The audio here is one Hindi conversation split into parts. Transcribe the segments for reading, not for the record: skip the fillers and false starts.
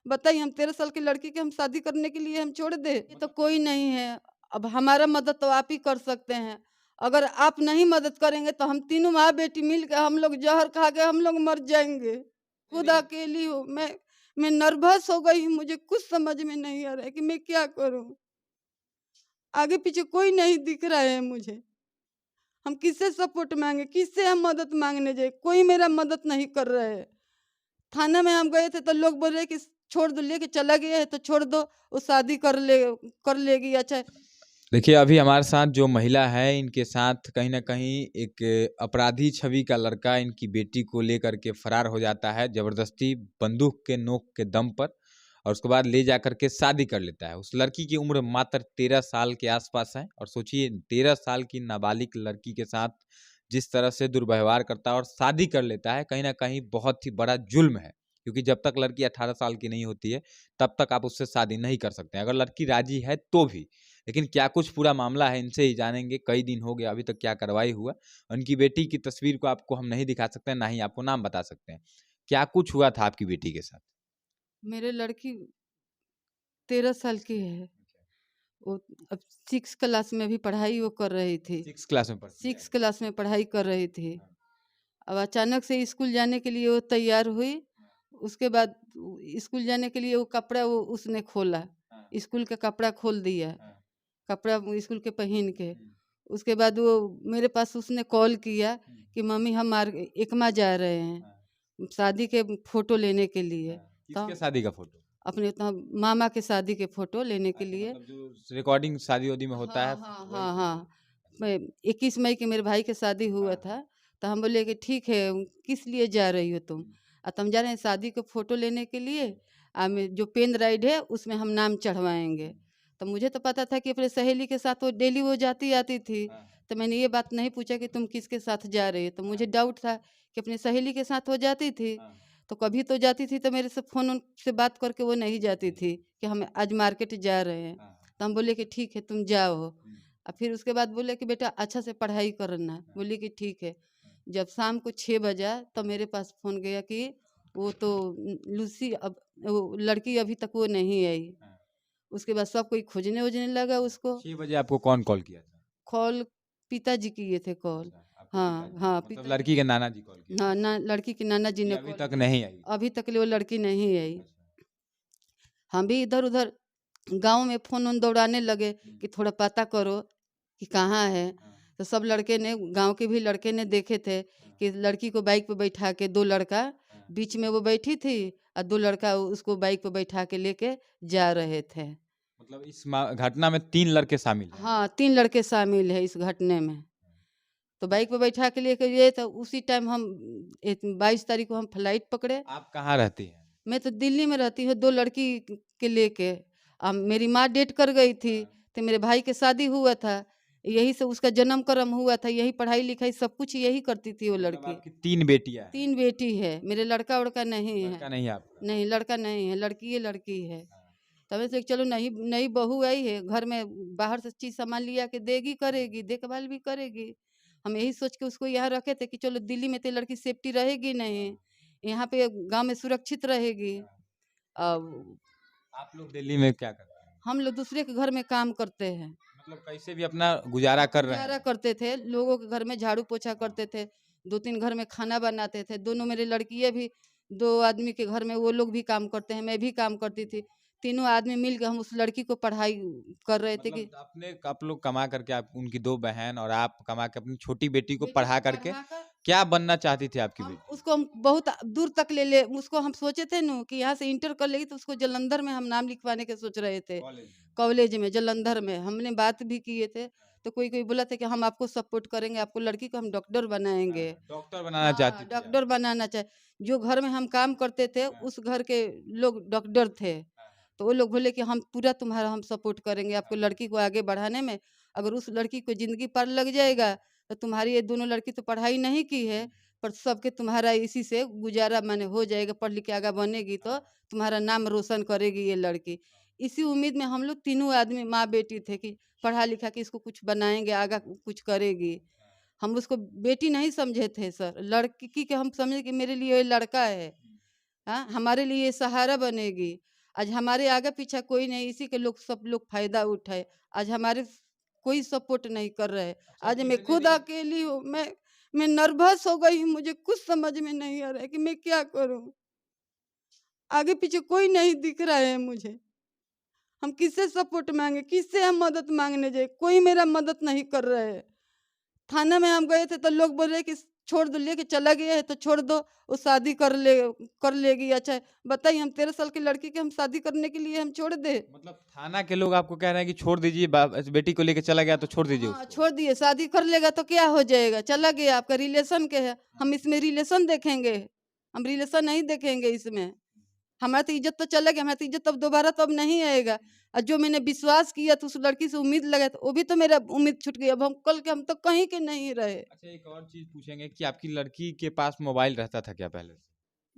बताइए, हम 13 साल की लड़की के हम शादी करने के लिए हम छोड़ दे? ये तो कोई नहीं है। अब हमारा मदद तो आप ही कर सकते हैं। अगर आप नहीं मदद करेंगे तो हम तीनों माँ बेटी मिल के हम लोग जहर खा के हम लोग मर जाएंगे। खुद अकेली हूँ मैं नर्वस हो गई हूँ। मुझे कुछ समझ में नहीं आ रहा है कि मैं क्या करूँ। आगे पीछे कोई नहीं दिख रहा है मुझे। हम किससे सपोर्ट मांगे, किससे हम मदद मांगने जाए? कोई मेरा मदद नहीं कर रहा है। थाना में हम गए थे तो लोग बोल रहे कि छोड़ दो, लेके चला गया है तो छोड़ दो, वो शादी कर लेगी। अच्छा, देखिए, अभी हमारे साथ जो महिला है, इनके साथ कहीं न कहीं एक अपराधी छवि का लड़का इनकी बेटी को लेकर के फरार हो जाता है, ज़बरदस्ती बंदूक के नोक के दम पर, और उसके बाद ले जाकर के शादी कर लेता है। उस लड़की की उम्र मात्र 13 साल के आसपास है, और सोचिए 13 साल की नाबालिग लड़की के साथ जिस तरह से दुर्व्यवहार करता है और शादी कर लेता है, कहीं न कहीं बहुत ही बड़ा जुल्म है। क्योंकि जब तक लड़की 18 साल की नहीं होती है, तब तक आप उससे शादी नहीं कर सकते हैं। अगर लड़की राज़ी है तो भी। लेकिन क्या कुछ पूरा मामला है, इनसे ही जानेंगे। कई दिन हो गए, अभी तक क्या कार्रवाई हुआ। उनकी बेटी की तस्वीर को आपको हम नहीं दिखा सकते हैं, ना ही आपको नाम बता सकते हैं। क्या कुछ हुआ था आपकी बेटी के साथ? मेरे लड़की 13 साल की है। वो अब 6 क्लास में भी पढ़ाई वो कर रही थी। 6 क्लास में पढ़ती है? 6 क्लास में पढ़ाई कर रही थी। हाँ, अब अचानक से स्कूल जाने के लिए वो तैयार हुई। उसके बाद स्कूल जाने के लिए वो कपड़ा वो उसने खोला। हाँ, स्कूल का कपड़ा खोल दिया। हाँ, कपड़ा वो स्कूल के पहन के। हुँ, उसके बाद वो मेरे पास उसने कॉल किया हुँ, कि मम्मी हम एकमा जा रहे हाँ, हैं शादी के फ़ोटो लेने के लिए। हाँ। तो किसके शादी का फ़ोटो? अपने तो मामा के शादी के फ़ोटो लेने के अच्छा, लिए। मतलब जो रिकॉर्डिंग शादी-वादी में होता हाँ, है, हाँ, वही हाँ, फ़ोटो? हाँ। मैं 21 मई के मेरे भाई की शादी हुआ हाँ, था। तो हम बोले कि ठीक है, किस लिए जा रही हो तुम? हुँ, तो हम जा रहे हैं शादी के फ़ोटो लेने के लिए। मैं जो पेन ड्राइव है उसमें हम नाम चढ़वाएँगे। हुँ, तो मुझे तो पता था कि अपने सहेली के साथ वो डेली वो जाती आती थी। हाँ, तो मैंने ये बात नहीं पूछा कि तुम किसके साथ जा रही हो? तो मुझे हाँ, डाउट था कि अपनी सहेली के साथ वो जाती थी। हाँ, तो कभी तो जाती थी तो मेरे से फ़ोन से बात करके वो नहीं जाती नहीं, थी कि हम आज मार्केट जा रहे हैं। हाँ, तो हम बोले कि ठीक है तुम जाओ। हुँ, फिर उसके बाद बोले कि बेटा अच्छा से पढ़ाई करना। हाँ, बोली कि ठीक है। हाँ, जब शाम को 6 बजा तो हाँ, मेरे पास फ़ोन गया कि वो तो लूसी अब वो लड़की अभी तक वो नहीं आई। हाँ। उसके बाद सब कोई खोजने-वोजने लगा उसको। 6 बजे आपको कौन कॉल किया था? कॉल पिताजी किए थे कॉल। अच्छा, आपके हाँ, पिताजी, हाँ, मतलब पिताजी लड़की के नाना जी कॉल किए थे हाँ, ना लड़की के नाना जी कि ने अभी कॉल तक किया। नहीं आई? अभी तक ले वो लड़की नहीं आई। अच्छा, हम भी इधर-उधर गाँव में फ़ोन-वोन दौड़ाने लगे हुँ, कि थोड़ा पता करो कि कहाँ है। हाँ, तो सब लड़के ने गाँव के भी लड़के ने देखे थे हाँ, कि लड़की को बाइक पे बैठा के 2 लड़का हाँ। बीच में वो बैठी थी और 2 लड़का उसको बाइक पे बैठा के लेके जा रहे थे। मतलब इस घटना में 3 लड़के शामिल हैं? हाँ, 3 लड़के शामिल है इस घटने में। तो बाइक पे बैठा के लेके गए तो उसी टाइम हम 22 तारीख को हम फ्लाइट पकड़े। आप कहाँ रहती हैं? मैं तो दिल्ली में रहती हूँ 2 लड़की के लेके। मेरी माँ डेट कर गई थी, हाँ, तो मेरे भाई के शादी हुआ था। यही से उसका जन्म कर्म हुआ था, यही पढ़ाई-लिखाई सब कुछ यही करती थी वो मतलब लड़की। आपकी 3 बेटियाँ हैं, 3 बेटी है, मेरे लड़का-वड़का नहीं है। लड़का नहीं है आपका? नहीं, लड़का नहीं है, लड़की ही लड़की है। हाँ, तब से चलो नई नई बहू आई है, घर में बाहर से चीज़ सामान लिया के देगी, करेगी, देखभाल भी करेगी। हम यही सोच के उसको यहाँ रखे थे कि चलो दिल्ली में तो लड़की सेफ्टी रहेगी नहीं, हाँ, यहाँ पे गाँव में सुरक्षित रहेगी। हाँ। अब आप लोग दिल्ली में क्या करते हैं? हम लोग दूसरे के घर में काम करते हैं। मतलब कैसे भी अपना गुज़ारा कर रहे गुज़ारा हैं? करते थे, लोगों के घर में झाड़ू-पोछा हाँ, करते थे, 2-3 घर में खाना बनाते थे। दोनों मेरे लड़कियाँ भी 2 आदमी के घर में वो लोग भी काम करते हैं, मैं भी काम करती थी। तीनों आदमी मिल के हम उस लड़की को पढ़ाई कर रहे थे कि मतलब अपने आप लोग कमा करके, आप उनकी 2 बहन और आप कमा के अपनी छोटी बेटी को बेटी पढ़ा को करके पढ़ाकर क्या बनना चाहती थी आपकी हम बेटी? उसको हम बहुत दूर तक ले उसको हम सोचे थे न कि यहाँ से इंटर कर लेगी तो उसको जालंधर में हम नाम लिखवाने के सोच रहे थे। कॉलेज में? कॉलेज में जालंधर में हमने बात भी किए थे। तो कोई-कोई बोला था कि हम आपको सपोर्ट करेंगे, आपको लड़की को हम डॉक्टर हाँ, बनाएँगे। डॉक्टर बनाना चाहती हाँ, थी आप? डॉक्टर बनाना चाहे जो घर में हम काम करते थे हाँ, उस घर के लोग डॉक्टर थे। हाँ, तो वो लोग बोले कि हम पूरा तुम्हारा हम सपोर्ट करेंगे आपको हाँ, लड़की को आगे बढ़ाने में। अगर उस लड़की को ज़िंदगी पार लग जाएगा तो तुम्हारी ये दोनों लड़की तो पढ़ाई नहीं की है, हुँ, पर सबके तुम्हारा इसी से गुज़ारा माने हो जाएगा, पढ़ लिख के आगे बनेगी तो हाँ, तुम्हारा नाम रोशन करेगी ये लड़की। इसी उम्मीद में हम लोग तीनों आदमी माँ-बेटी थे कि पढ़ा-लिखा के इसको कुछ बनाएँगे, आगा कुछ करेगी। हाँ, हम उसको बेटी नहीं समझे थे सर, लड़की के हम समझे कि मेरे लिए ये लड़का है। हुँ, हाँ, हमारे लिए सहारा बनेगी। आज हमारे आगे पीछे कोई नहीं, इसी के लोग सब लोग फायदा उठाए। आज हमारे कोई सपोर्ट नहीं कर रहे। अच्छा आज मैं कितने खुद दिन अकेली हूँ। मैं नर्वस हो गई हूँ। मुझे कुछ समझ में नहीं आ रहा है कि मैं क्या करूँ। आगे पीछे कोई नहीं दिख रहा है मुझे। हम किससे सपोर्ट मांगे, किससे हम मदद मांगने जाए, कोई मेरा मदद नहीं कर रहा है। थाना में हम गए थे तो लोग बोल रहे कि छोड़ दो, लेके चला गया है तो छोड़ दो, वो शादी कर लेगी। अच्छा बताइए, हम 13 साल की लड़की के हम शादी करने के लिए हम छोड़ दे? मतलब थाना के लोग आपको कह रहे हैं कि छोड़ दीजिए, बेटी को लेके चला गया तो छोड़ दीजिए हाँ, उसको। छोड़ दिए। शादी कर लेगा तो क्या हो जाएगा, चला गया, आपका रिलेशन के है। हम इसमें रिलेशन देखेंगे? हम रिलेशन नहीं देखेंगे इसमें। हमारा तो इज्जत तो चला गया, हमारा तो इज्जत अब दोबारा तो अब नहीं आएगा। और जो मैंने विश्वास किया तो उस लड़की से उम्मीद लगाया तो वो भी तो मेरा उम्मीद छूट गई। अब हम कल के हम तो कहीं के नहीं रहे। अच्छा एक और चीज पूछेंगे कि आपकी लड़की के पास मोबाइल रहता था क्या पहले से?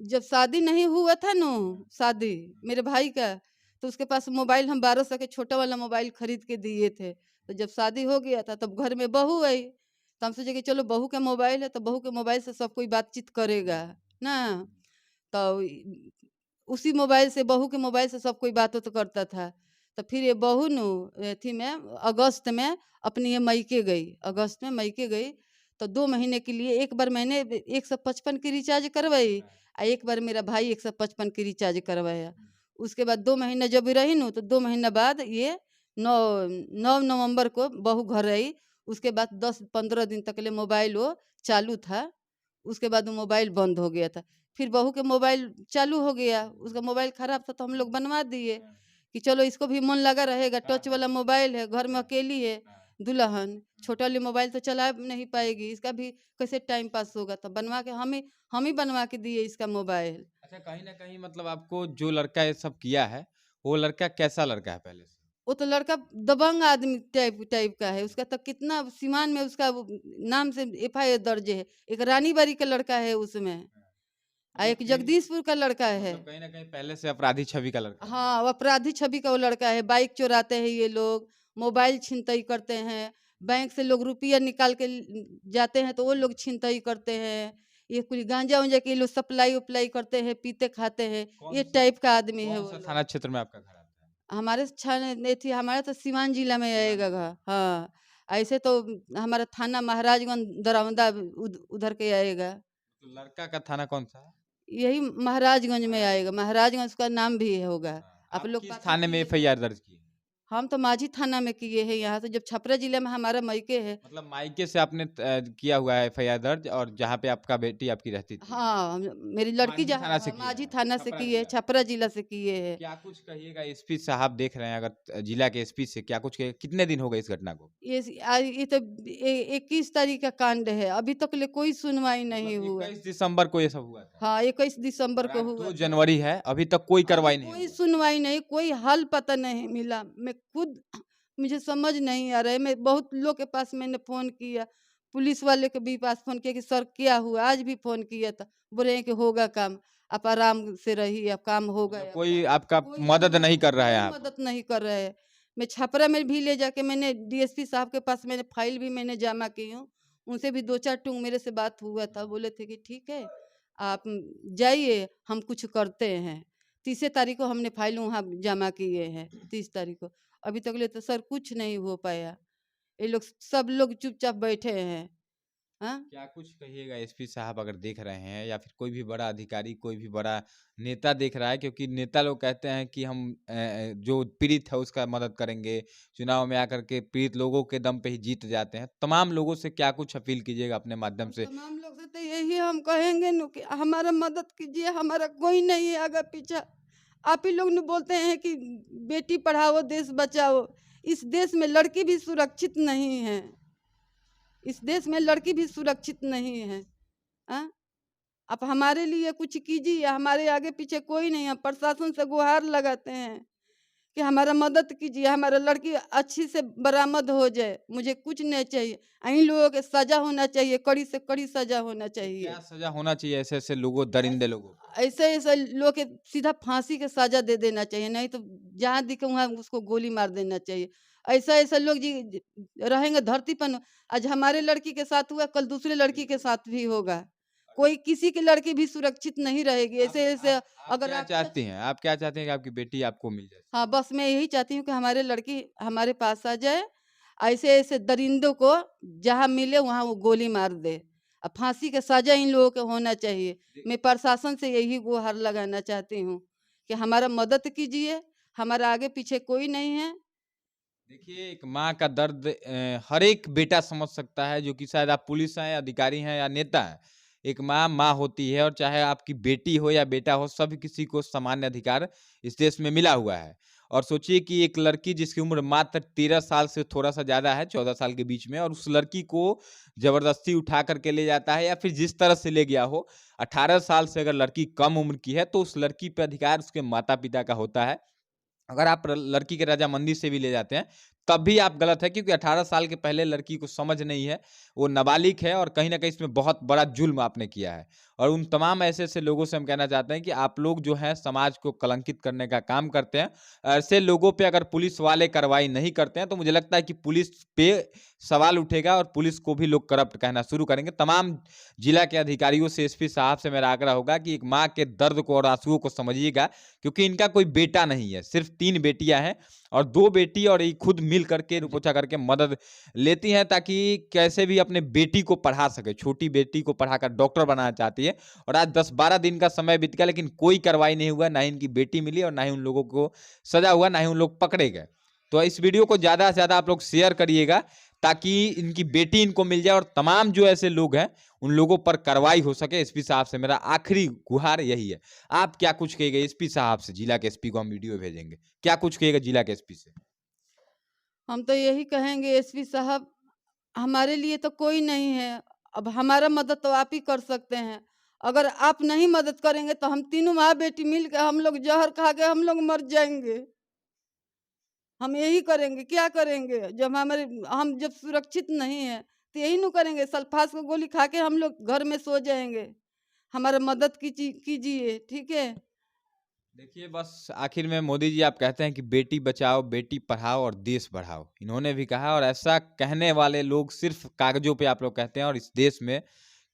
जब शादी नहीं हुआ था ना, शादी मेरे भाई का, तो उसके पास मोबाइल हम 1200 के छोटा वाला मोबाइल खरीद के दिए थे। तो जब शादी हो गया था तब घर में बहू आई, तो हम सोचे कि चलो बहू का मोबाइल है तो बहू के मोबाइल से सब कोई बातचीत करेगा ना। तो उसी मोबाइल से, बहू के मोबाइल से सब कोई बात तो करता था। तो फिर ये बहू नु थी में अगस्त में अपनी ये मैके गई, अगस्त में मैके गई। तो 2 महीने के लिए एक बार मैंने 155 की रिचार्ज करवाई, और एक बार मेरा भाई 155 की रिचार्ज करवाया। उसके बाद 2 महीना जब रही नु तो 2 महीना बाद ये 9 नवंबर को बहू घर आई। उसके बाद 10-15 दिन तक ले मोबाइल वो चालू था। उसके बाद वो मोबाइल बंद हो गया था। फिर बहू के मोबाइल चालू हो गया, उसका मोबाइल खराब था तो हम लोग बनवा दिए कि चलो इसको भी मन लगा रहेगा। टच वाला मोबाइल है, घर में अकेली है दुल्हन, छोटा वाली मोबाइल तो चला नहीं पाएगी, इसका भी कैसे टाइम पास होगा। तो बनवा के हम ही बनवा के दिए इसका मोबाइल। अच्छा कहीं ना कहीं मतलब आपको जो लड़का ये सब किया है वो लड़का कैसा लड़का है पहले से? वो तो लड़का दबंग आदमी टाइप टाइप का है। उसका तो कितना सीमान में उसका नाम से एफआईआर दर्ज है। एक रानी बारी का लड़का है उसमें, और मतलब एक कहीं जगदीशपुर का लड़का है। मतलब कहीं ना कहीं पहले से अपराधी छवि का लड़का है। हाँ, वो अपराधी छवि का वो लड़का है। बाइक चुराते हैं ये लोग, मोबाइल छिनतई करते हैं, बैंक से लोग रुपया निकाल के जाते हैं तो वो लोग छिनतई करते हैं। ये कुछ गांजा उंजा के ये लोग सप्लाई उप्लाई करते हैं, पीते खाते हैं। कौन ये सा टाइप का आदमी है कौन वो सा लोग। थाना क्षेत्र में आपका घर आता है? हमारे नहीं थी, हमारा तो सिवान जिला में सिवान आएगा जिला। घर। हाँ, ऐसे तो हमारा थाना महाराजगंज दरौंदा उधर के आएगा। तो लड़का का थाना कौन सा है? यही महाराजगंज में आएगा, महाराजगंज। महाराजगंज का नाम भी होगा। हाँ, आप आप लोग किस पता थाने में किए तो। एफआईआर दर्ज की है? हम तो माझी थाना में किए हैं। यहाँ से जब छपरा जिला में हमारा मैके है। मतलब मायके से आपने किया हुआ है एफआईआर दर्ज और जहाँ पे आपका बेटी आपकी रहती थी हाँ, मेरी लड़की माझी थाना जहाँ से हाँ, किया माझी है थाना से छपरा किए, जिला। छपरा जिला से किए है। क्या कुछ कहिएगा एसपी साहब देख रहे हैं अगर जिला के एसपी से क्या कुछ कहिए कितने दिन हो गए इस घटना को? ये तो 21 तारीख का कांड है, अभी तक ले कोई सुनवाई नहीं मतलब हुआ। 21 दिसंबर को ये सब हुआ था हाँ, 21 दिसंबर और को आज हुआ दो था। जनवरी है अभी तक कोई अभी कार्रवाई नहीं कोई हुआ। सुनवाई नहीं, कोई हल पता नहीं मिला। मैं खुद मुझे समझ नहीं आ रहा है। मैं बहुत लोग के पास मैंने फोन किया, पुलिस वाले के भी पास फोन किया कि सर क्या हुआ। आज भी फोन किया था, बोले हैं कि होगा काम, आप आराम से रहिए, अब काम होगा मतलब आपका। कोई आपका कोई मदद नहीं सुनवाई, कर रहा है कोई यहाँ पर। मदद नहीं कर रहे हैं। मैं छपरा में भी ले जाके मैंने डीएसपी साहब के पास मैंने फाइल भी मैंने जमा की हूँ। उनसे भी 2-4 टूंग मेरे से बात हुआ था, बोले थे कि ठीक है आप जाइए, हम कुछ करते हैं। 30 तारीख को हमने फाइल वहाँ जमा किए हैं, 30 तारीख को। अभी तक ले तो सर कुछ नहीं हो पाया। ये लोग सब लोग चुपचाप बैठे हैं। हाँ, क्या कुछ कहिएगा एसपी साहब अगर देख रहे हैं या फिर कोई भी बड़ा अधिकारी कोई भी बड़ा नेता देख रहा है क्योंकि नेता लोग कहते हैं कि हम जो पीड़ित है उसका मदद करेंगे, चुनाव में आकर के पीड़ित लोगों के दम पे ही जीत जाते हैं। तमाम लोगों से क्या कुछ अपील कीजिएगा अपने माध्यम हम से? तमाम लोग से तो यही हम कहेंगे न कि हमारा मदद कीजिए, हमारा कोई नहीं है आगे पीछे। आप ही लोग ने बोलते हैं कि बेटी पढ़ाओ देश बचाओ। इस देश में लड़की भी सुरक्षित नहीं है, इस देश में लड़की भी सुरक्षित नहीं है। हाँ? आप हमारे लिए कुछ कीजिए, हमारे आगे पीछे कोई नहीं है। प्रशासन से गुहार लगाते हैं कि हमारा मदद कीजिए, हमारा लड़की अच्छी से बरामद हो जाए। मुझे कुछ नहीं चाहिए, इन लोगों के सजा होना चाहिए, कड़ी से कड़ी सजा होना तो क्या चाहिए। सजा होना चाहिए ऐसे ऐसे लोगों दरिंदे लोगों को? ऐसे ऐसे लोग के सीधा फांसी के सजा दे देना चाहिए, नहीं तो जहाँ दिखे वहाँ उसको गोली मार देना चाहिए। ऐसा ऐसा लोग रहेंगे धरती पर। आज हमारे लड़की के साथ हुआ, कल दूसरे लड़की के साथ भी होगा। कोई किसी की लड़की भी सुरक्षित नहीं रहेगी ऐसे ऐसे। आप अगर क्या आप चाहती हैं? आप क्या चाहते हैं कि आपकी बेटी आपको मिल जाए? हाँ, बस मैं यही चाहती हूँ कि हमारे लड़की हमारे पास आ जाए। ऐसे ऐसे दरिंदों को जहाँ मिले वहाँ वो गोली मार दे। फांसी का सजा इन लोगों को होना चाहिए। मैं प्रशासन से यही गुहार लगाना चाहती हूँ कि हमारा मदद कीजिए। हमारा आगे पीछे कोई नहीं है। देखिए, एक माँ का दर्द हर एक बेटा समझ सकता है, जो कि शायद आप पुलिस हैं, अधिकारी हैं या नेता हैं। एक माँ, माँ होती है, और चाहे आपकी बेटी हो या बेटा हो, सभी किसी को समान अधिकार इस देश में मिला हुआ है। और सोचिए कि एक लड़की जिसकी उम्र मात्र 13 साल से थोड़ा-सा ज़्यादा है, 14 साल के बीच में, और उस लड़की को ज़बरदस्ती उठा कर के ले जाता है, या फिर जिस तरह से ले गया हो, 18 साल से अगर लड़की कम उम्र की है, तो उस लड़की पे अधिकार उसके माता-पिता का होता है। अगर आप लड़की के रजामंदी से भी ले जाते हैं, तब भी आप गलत है, क्योंकि 18 साल के पहले लड़की को समझ नहीं है, वो नाबालिग है, और कहीं न कहीं इसमें बहुत बड़ा जुल्म आपने किया है। और उन तमाम ऐसे-ऐसे लोगों से हम कहना चाहते हैं कि आप लोग जो हैं समाज को कलंकित करने का काम करते हैं। ऐसे लोगों पे अगर पुलिस वाले कार्रवाई नहीं करते हैं, तो मुझे लगता है कि पुलिस पे सवाल उठेगा, और पुलिस को भी लोग करप्ट कहना शुरू करेंगे। तमाम जिला के अधिकारियों से, एसपी साहब से मेरा आग्रह होगा कि एक माँ के दर्द को और आँसुओं को समझिएगा, क्योंकि इनका कोई बेटा नहीं है, सिर्फ़ 3 बेटियाँ हैं, और 2 बेटी और ये खुद मिल करके रुपया करके मदद लेती हैं, ताकि कैसे भी अपने बेटी को पढ़ा सके। छोटी बेटी को पढ़ाकर डॉक्टर बनाना चाहती है, और आज 10-12 दिन का समय बीत गया, लेकिन कोई कार्रवाई नहीं हुआ, ना ही इनकी बेटी मिली, और ना ही उन लोगों को सज़ा हुआ, ना ही उन लोग पकड़े गए। तो इस वीडियो को ज़्यादा से ज़्यादा आप लोग शेयर करिएगा, ताकि इनकी बेटी इनको मिल जाए, और तमाम जो ऐसे लोग हैं, उन लोगों पर कार्रवाई हो सके। एसपी साहब से मेरा आखिरी गुहार यही है। आप क्या कुछ कहिएगा एसपी साहब से? जिला के एसपी को हम वीडियो भेजेंगे। क्या कुछ कहिएगा जिला के एसपी से? हम तो यही कहेंगे एसपी साहब, हमारे लिए तो कोई नहीं है। अब हमारा मदद तो आप ही कर सकते हैं। अगर आप नहीं मदद करेंगे तो हम तीनों माँ बेटी मिल के हम लोग जहर खा के हम लोग मर जाएंगे। हम यही करेंगे, क्या करेंगे? जब हमारे हम जब सुरक्षित नहीं है तो यही नु करेंगे, सल्फास को गोली खा के हम लोग घर में सो जाएंगे। हमारा मदद कीजिए, ठीक है? देखिए, बस आखिर में मोदी जी आप कहते हैं कि बेटी बचाओ, बेटी पढ़ाओ और देश बढ़ाओ। इन्होंने भी कहा, और ऐसा कहने वाले लोग सिर्फ़ कागज़ों पे आप लोग कहते हैं, और इस देश में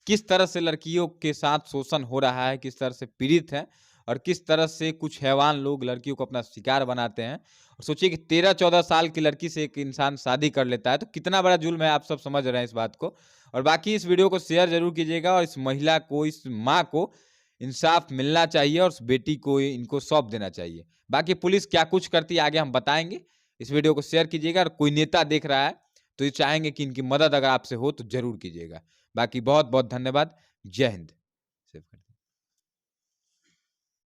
किस तरह से लड़कियों के साथ शोषण हो रहा है, किस तरह से पीड़ित हैं, और किस तरह से कुछ हैवान लोग लड़कियों को अपना शिकार बनाते हैं। और सोचिए कि 13-14 साल की लड़की से एक इंसान शादी कर लेता है, तो कितना बड़ा जुल्म है, आप सब समझ रहे हैं इस बात को। और बाकी इस वीडियो को शेयर ज़रूर कीजिएगा, और इस महिला को, इस माँ को इंसाफ मिलना चाहिए, और उस बेटी को इनको सौंप देना चाहिए। बाकी पुलिस क्या कुछ करती है आगे हम बताएँगे। इस वीडियो को शेयर कीजिएगा, और कोई नेता देख रहा है तो ये चाहेंगे कि इनकी मदद अगर आपसे हो तो ज़रूर कीजिएगा। बाकी बहुत-बहुत धन्यवाद। जय हिंद।